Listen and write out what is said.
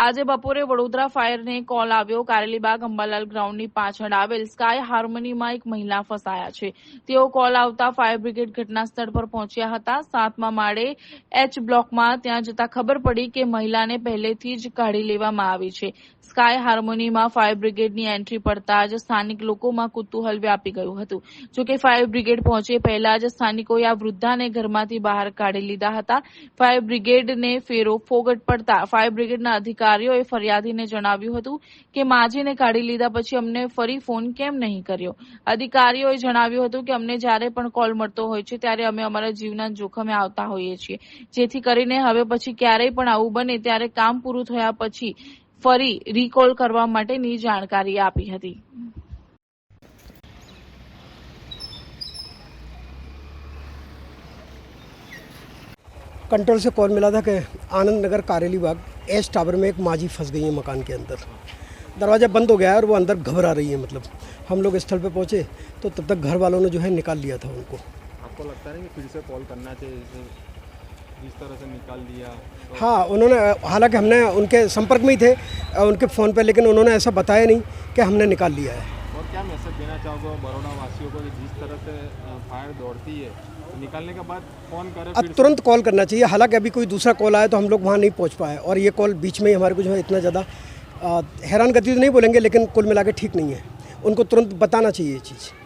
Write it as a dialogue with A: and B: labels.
A: આજે બપોરે વડોદરા ફાયરને કોલ આવ્યો. કારેલીબાગ અંબાલાલ ગ્રાઉન્ડની પાછળ આવેલ સ્કાય હાર્મનીમાં એક મહિલા ફસાયા છે. તેઓ કોલ આવતા ફાયર બ્રિગેડ ઘટના સ્થળ પર પહોંચ્યા હતા. 7મા માળે એચ બ્લોકમાં ત્યાં જતા ખબર પડી કે મહિલાને પહેલેથી જ કાઢી લેવામાં આવી છે. સ્કાય હાર્મોનીમાં ફાયર બ્રિગેડની એન્ટ્રી પડતા જ સ્થાનિક લોકોમાં કુતૂહલ વ્યાપી ગયું હતું. જોકે ફાયર બ્રિગેડ પહોંચે પહેલા જ સ્થાનિકોએ આ વૃદ્ધાને ઘરમાંથી બહાર કાઢી લીધા હતા. ફાયર બ્રિગેડને ફેરો ફોગટ પડતા ફાયર બ્રિગેડના અધિકારીઓએ ફરિયાદીને જણાવ્યું હતું કે માજીને કાઢી લીધા પછી અમને ફરી ફોન કેમ નહીં કર્યો. અધિકારીઓએ જણાવ્યું હતું કે અમને જ્યારે પણ કોલ મળતો હોય છે ત્યારે અમે અમારા જીવના જોખમે આવતા હોઈએ છીએ, જેથી કરીને હવે પછી ક્યારેય પણ આવું બને ત્યારે કામ પૂરું થયા પછી ફરી રીકોલ કરવા માટેની જાણકારી આપી હતી.
B: कंट्रोल से कॉल मिला था कि आनंद नगर कारेली बाग एच टावर में एक माजी फंस गई है मकान के अंदर. दरवाज़ा बंद हो गया है और वो अंदर घबरा रही है. मतलब हम लोग स्थल पे पहुंचे तो तब तक घर वालों ने जो है निकाल लिया था उनको.
C: आपको लगता है कि फिर से कॉल करना चाहिए, जिस तरह से निकाल दिया तो...
B: हाँ, उन्होंने हालांकि हमने उनके संपर्क में ही थे उनके फ़ोन पे, लेकिन उन्होंने ऐसा बताया नहीं कि हमने निकाल लिया है.
C: और क्या मैसेज देना चाहोगे बड़ौदा वासियों को, जिस तरह से फायर दौड़ती है निकालने के बाद फ़ोन करें
B: अब तुरंत कॉल करना चाहिए. हालांकि अभी कोई दूसरा कॉल आया तो हम लोग वहाँ नहीं पहुँच पाए और ये कॉल बीच में ही हमारे को जो है इतना ज़्यादा हैरानगति तो नहीं बोलेंगे, लेकिन कुल मिला के ठीक नहीं है. उनको तुरंत बताना चाहिए ये चीज़.